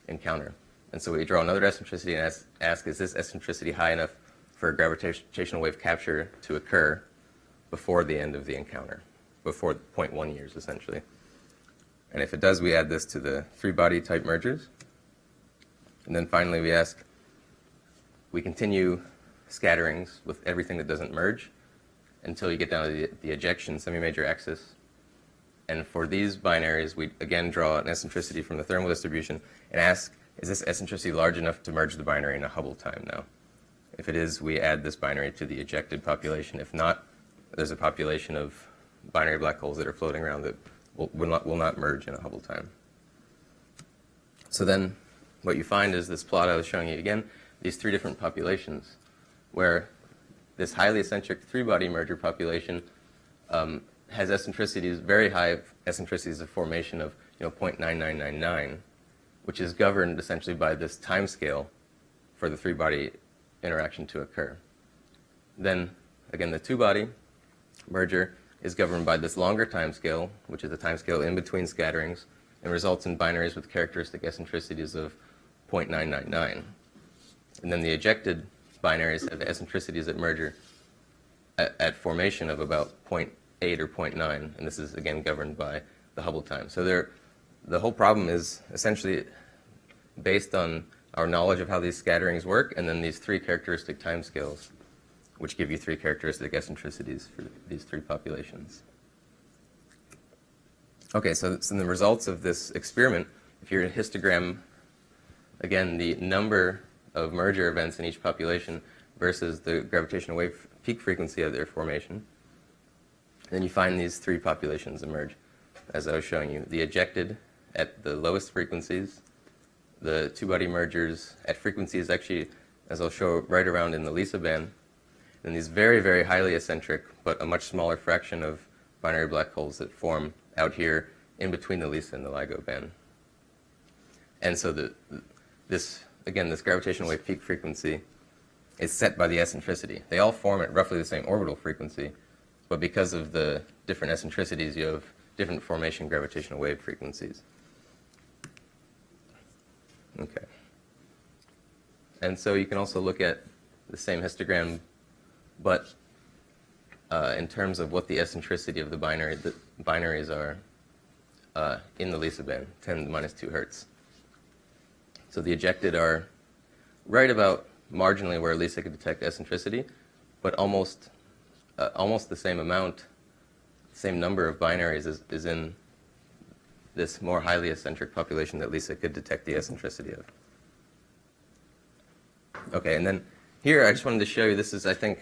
encounter. And so we draw another eccentricity and ask, is this eccentricity high enough for a gravitational wave capture to occur before the end of the encounter, before 0.1 years, essentially. And if it does, we add this to the three-body type mergers. And then finally, we continue scatterings with everything that doesn't merge until you get down to the ejection semi-major axis. And for these binaries, we again draw an eccentricity from the thermal distribution and ask, is this eccentricity large enough to merge the binary in a Hubble time now? If it is, we add this binary to the ejected population. If not, there's a population of binary black holes that are floating around that will not merge in a Hubble time. So then what you find is this plot I was showing you again, these three different populations, where this highly eccentric three-body merger population has eccentricities, very high eccentricities of formation of 0.9999, which is governed essentially by this time scale for the three-body interaction to occur. Then, again, the two-body merger is governed by this longer time scale, which is the time scale in between scatterings, and results in binaries with characteristic eccentricities of 0.999. And then the ejected binaries have eccentricities that merger at formation of about 0.8 or 0.9, and this is again governed by the Hubble time. So the whole problem is essentially based on our knowledge of how these scatterings work, and then these three characteristic timescales, which give you three characteristic eccentricities for these three populations. Okay, so the results of this experiment, if you're a histogram, again, the number of merger events in each population versus the gravitational wave peak frequency of their formation, then you find these three populations emerge, as I was showing you. The ejected at the lowest frequencies, the two-body mergers at frequencies actually, as I'll show, right around in the Lisa band, and these very, very highly eccentric, but a much smaller fraction of binary black holes that form out here in between the Lisa and the LIGO band. And so this gravitational wave peak frequency is set by the eccentricity. They all form at roughly the same orbital frequency, but because of the different eccentricities, you have different formation gravitational wave frequencies. Okay. And so you can also look at the same histogram, but in terms of what the eccentricity of the binaries are in the Lisa band, 10 to the minus 2 hertz. So the ejected are right about marginally where Lisa could detect eccentricity, but almost the same amount, same number of binaries is in this more highly eccentric population that Lisa could detect the eccentricity of. Okay, and then here I just wanted to show you, this is, I think,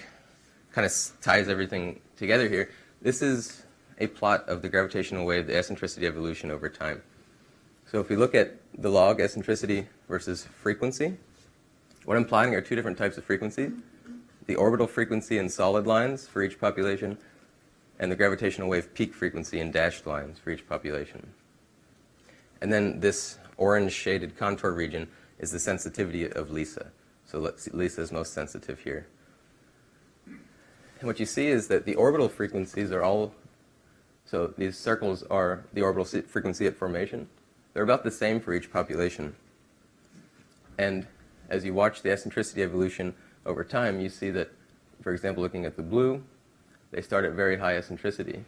kind of ties everything together here. This is a plot of the gravitational wave, the eccentricity evolution over time. So if we look at the log eccentricity versus frequency, what I'm plotting are two different types of frequency: the orbital frequency in solid lines for each population, and the gravitational wave peak frequency in dashed lines for each population. And then this orange shaded contour region is the sensitivity of Lisa. So Lisa is most sensitive here. And what you see is that the orbital frequencies are all, so these circles are the orbital frequency at formation. They're about the same for each population. And as you watch the eccentricity evolution over time, you see that, for example, looking at the blue, they start at very high eccentricity,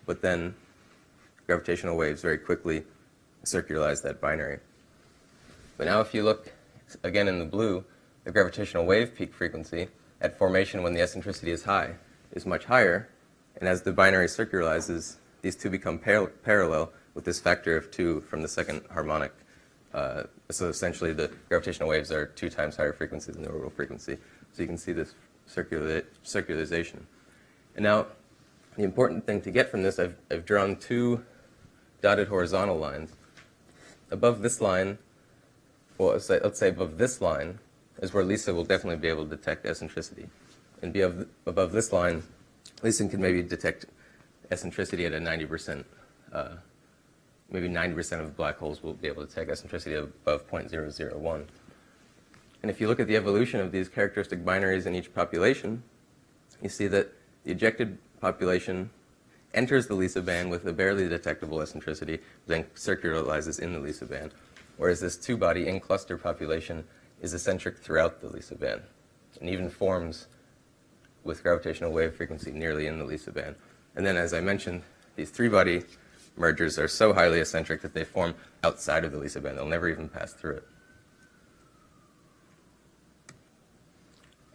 but then gravitational waves very quickly circularize that binary. But now if you look again in the blue, the gravitational wave peak frequency at formation when the eccentricity is high is much higher, and as the binary circularizes, these two become parallel with this factor of 2 from the second harmonic. So essentially the gravitational waves are 2 times higher frequencies than the orbital frequency. So you can see this circularization. And now the important thing to get from this, I've drawn 2 dotted horizontal lines. Above this line, well, let's say above this line is where Lisa will definitely be able to detect eccentricity. And above this line, Lisa can maybe detect eccentricity at a 90%. Maybe 90% of black holes will be able to detect eccentricity above 0.001. And if you look at the evolution of these characteristic binaries in each population, you see that the ejected population enters the Lisa band with a barely detectable eccentricity, then circularizes in the Lisa band. whereas this two-body in-cluster population is eccentric throughout the Lisa band and even forms with gravitational wave frequency nearly in the Lisa band. And then, as I mentioned, these three-body mergers are so highly eccentric that they form outside of the Lisa band. They'll never even pass through it.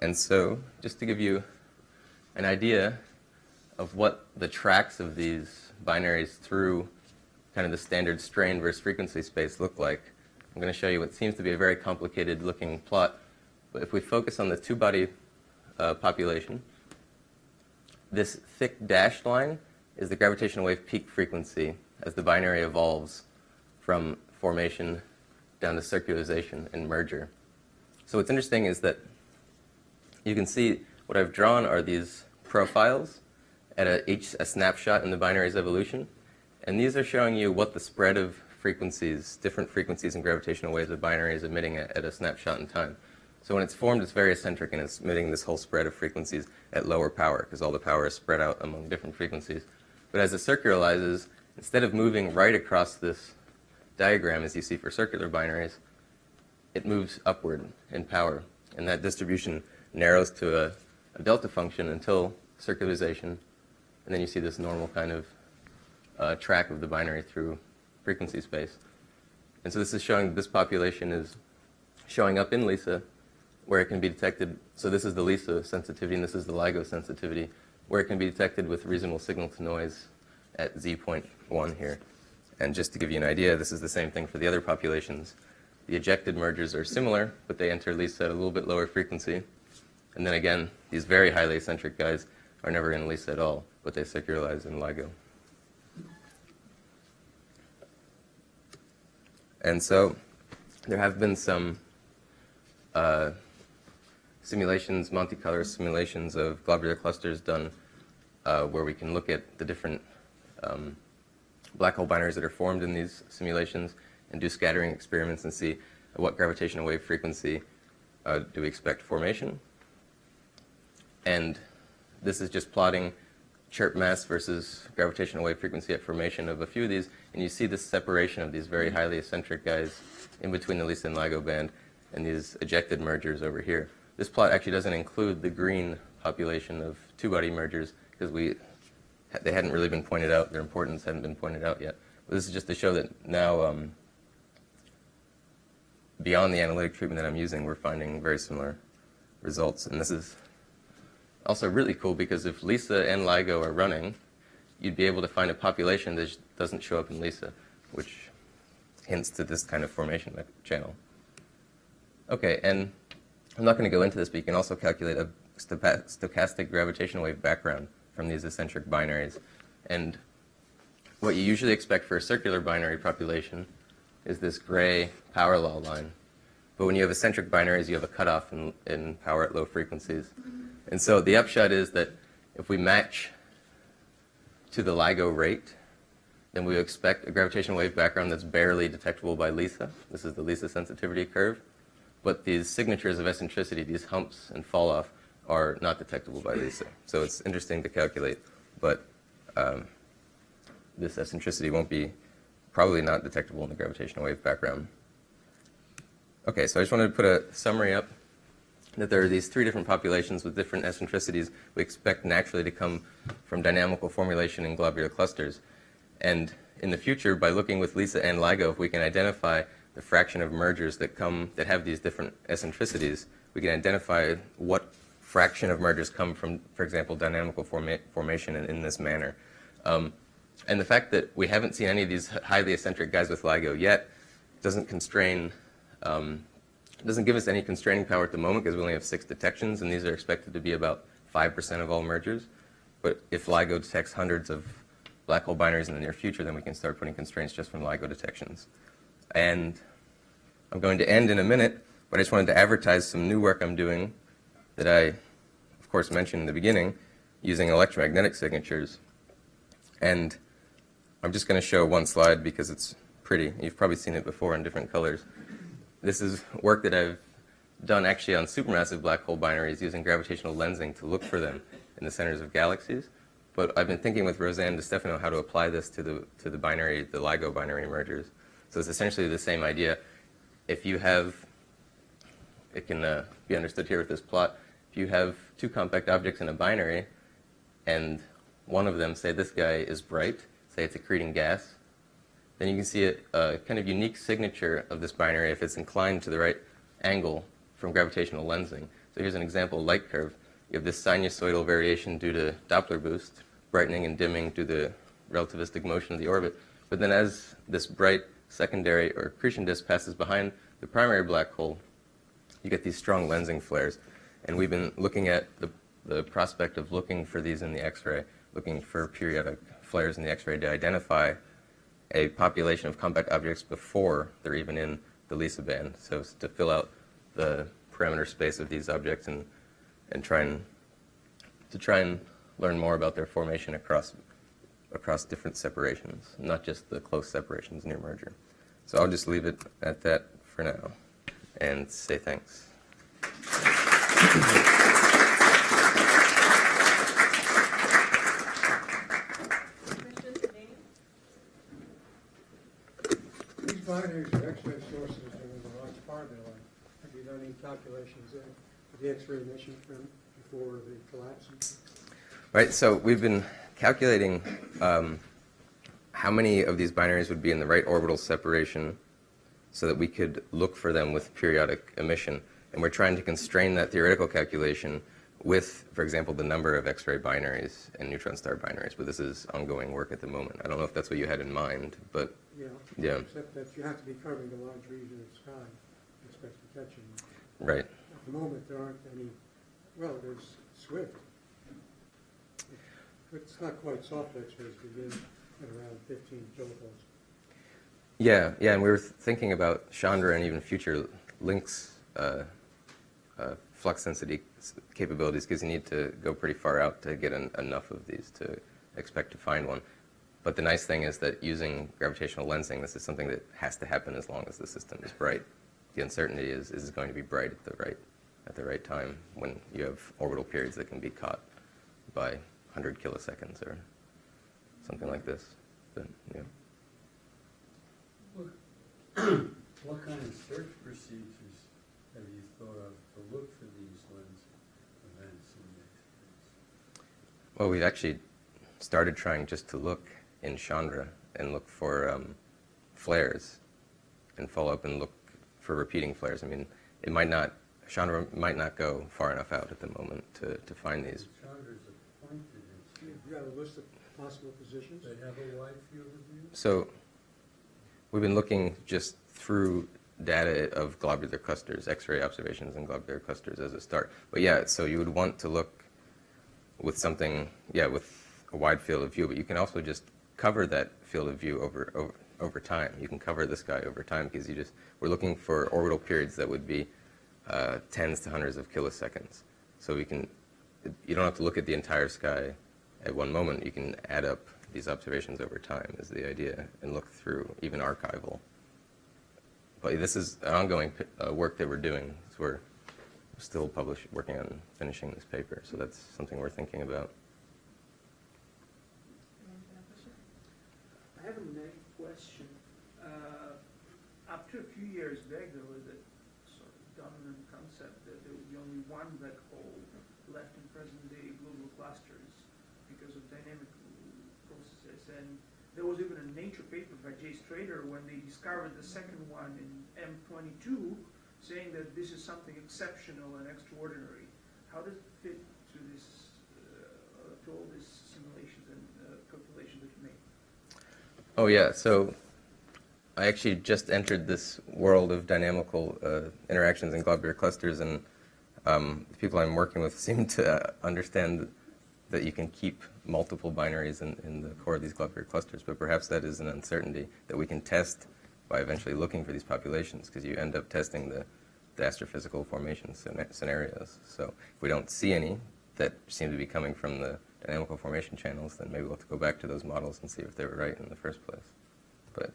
And so, just to give you an idea of what the tracks of these binaries through kind of the standard strain versus frequency space look like, I'm going to show you what seems to be a very complicated looking plot. But if we focus on the two-body population, this thick dashed line is the gravitational wave peak frequency as the binary evolves from formation down to circularization and merger. So what's interesting is that you can see what I've drawn are these profiles at a snapshot in the binary's evolution. And these are showing you what the spread of frequencies, different frequencies and gravitational waves a binary is emitting at a snapshot in time. So when it's formed, it's very eccentric and it's emitting this whole spread of frequencies at lower power because all the power is spread out among different frequencies. But as it circularizes, instead of moving right across this diagram as you see for circular binaries, it moves upward in power. And that distribution narrows to a delta function until circularization. And then you see this normal kind of track of the binary through frequency space. And so this is showing this population is showing up in Lisa where it can be detected. So this is the Lisa sensitivity and this is the LIGO sensitivity where it can be detected with reasonable signal to noise at z.1 here. And just to give you an idea, this is the same thing for the other populations. The ejected mergers are similar, but they enter Lisa at a little bit lower frequency. And then again, these very highly eccentric guys are never in Lisa at all, but they circularize in LIGO. And so there have been some simulations, Monte Carlo simulations of globular clusters done where we can look at the different black hole binaries that are formed in these simulations and do scattering experiments and see at what gravitational wave frequency do we expect formation. And this is just plotting chirp mass versus gravitational wave frequency at formation of a few of these, and you see this separation of these very highly eccentric guys in between the Lisa and LIGO band and these ejected mergers over here. This plot actually doesn't include the green population of two-body mergers because they hadn't really been pointed out. Their importance hadn't been pointed out yet. But this is just to show that now, beyond the analytic treatment that I'm using, we're finding very similar results. And this is also really cool because if Lisa and LIGO are running, you'd be able to find a population that doesn't show up in Lisa, which hints to this kind of formation channel. Okay, and I'm not going to go into this, but you can also calculate a stochastic gravitational wave background from these eccentric binaries. And what you usually expect for a circular binary population is this gray power law line. But when you have eccentric binaries, you have a cutoff in power at low frequencies. And so the upshot is that if we match to the LIGO rate, then we expect a gravitational wave background that's barely detectable by Lisa. This is the Lisa sensitivity curve. But these signatures of eccentricity, these humps and fall off, are not detectable by Lisa. So it's interesting to calculate, but this eccentricity won't be probably not detectable in the gravitational wave background. Okay, so I just wanted to put a summary up that there are these three different populations with different eccentricities we expect naturally to come from dynamical formulation in globular clusters. And in the future, by looking with Lisa and LIGO, if we can identify the fraction of mergers that have these different eccentricities, we can identify what fraction of mergers come from, for example, dynamical formation in this manner. And the fact that we haven't seen any of these highly eccentric guys with LIGO yet doesn't give us any constraining power at the moment because we only have 6 detections, and these are expected to be about 5% of all mergers. But if LIGO detects hundreds of black hole binaries in the near future, then we can start putting constraints just from LIGO detections. And I'm going to end in a minute, but I just wanted to advertise some new work I'm doing that I, of course, mentioned in the beginning, using electromagnetic signatures. And I'm just going to show one slide because it's pretty. You've probably seen it before in different colors. This is work that I've done actually on supermassive black hole binaries using gravitational lensing to look for them in the centers of galaxies. But I've been thinking with Roseanne DeStefano how to apply this to the LIGO binary mergers. So it's essentially the same idea. If you have, it can be understood here with this plot, if you have two compact objects in a binary, and one of them, say this guy is bright, say it's accreting gas, then you can see a kind of unique signature of this binary if it's inclined to the right angle from gravitational lensing. So here's an example light curve. You have this sinusoidal variation due to Doppler boost, brightening and dimming due to the relativistic motion of the orbit. But then as this bright secondary or accretion disk passes behind the primary black hole, you get these strong lensing flares. And we've been looking at the prospect of looking for these in the X-ray, looking for periodic flares in the X-ray to identify a population of compact objects before they're even in the Lisa band. So to fill out the parameter space of these objects and try and learn more about their formation across different separations, not just the close separations near merger. So I'll just leave it at that for now and say thanks. These binaries are X-ray sources in the large part of their life. Have you done any calculations there for the X-ray emission from before the collapse? Right, so we've been calculating how many of these binaries would be in the right orbital separation so that we could look for them with periodic emission. And we're trying to constrain that theoretical calculation with, for example, the number of X-ray binaries and neutron star binaries. But this is ongoing work at the moment. I don't know if that's what you had in mind, but yeah. Except that you have to be covering a large region of the sky to expect protection. Right. At the moment, there aren't any, well, there's Swift. It's not quite soft X-rays begin at around 15 kilovolts. Yeah, and we were thinking about Chandra and even future links flux density capabilities because you need to go pretty far out to get enough of these to expect to find one. But the nice thing is that using gravitational lensing, this is something that has to happen as long as the system is bright. The uncertainty is it going to be bright at the right time when you have orbital periods that can be caught by 100 kiloseconds or something like this. But, yeah. What kind of search procedures have you thought of to look for these lens events in the experience? Well, we've actually started trying just to look in Chandra and look for flares and follow up and look for repeating flares. I mean, Chandra might not go far enough out at the moment to find these. Chandra's appointed. You got a list of possible positions? They have a wide field of view? So we've been looking just through data of globular clusters, X-ray observations and globular clusters as a start. But yeah, so you would want to look with something, with a wide field of view, but you can also just cover that field of view over time. You can cover the sky over time because we're looking for orbital periods that would be tens to hundreds of kiloseconds. So you don't have to look at the entire sky at one moment. You can add up these observations over time is the idea and look through even archival. But this is an ongoing work that we're doing. So we're still working on finishing this paper. So that's something we're thinking about. I have a naive question. Up to a few years back, there was a sort of dominant concept that there would be only one black hole left in present-day globular clusters because of dynamic processes. And there was even a Nature paper by Jay Strader when they discovered the second one in M22, saying that this is something exceptional and extraordinary. How does it fit to this, to all these simulations and calculations that you made? Oh yeah, so I actually just entered this world of dynamical interactions in globular clusters, and the people I'm working with seem to understand that you can keep multiple binaries in the core of these globular clusters, but perhaps that is an uncertainty that we can test by eventually looking for these populations, because you end up testing the astrophysical formation scenarios. So if we don't see any that seem to be coming from the dynamical formation channels, then maybe we'll have to go back to those models and see if they were right in the first place. But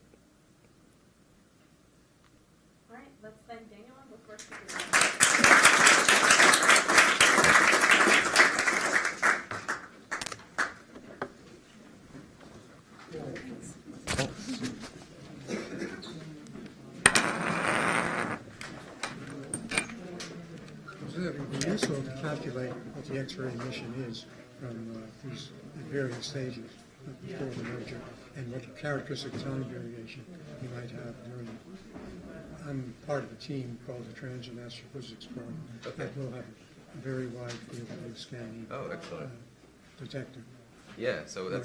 all right, let's thank Daniel and go first. calculate what the X-ray emission is from these various stages before the merger, and what the characteristic time variation you might have during it. I'm part of a team called the Transient Astrophysics Program that will have a very wide field of scanning Oh, excellent. detector. Yeah, so that's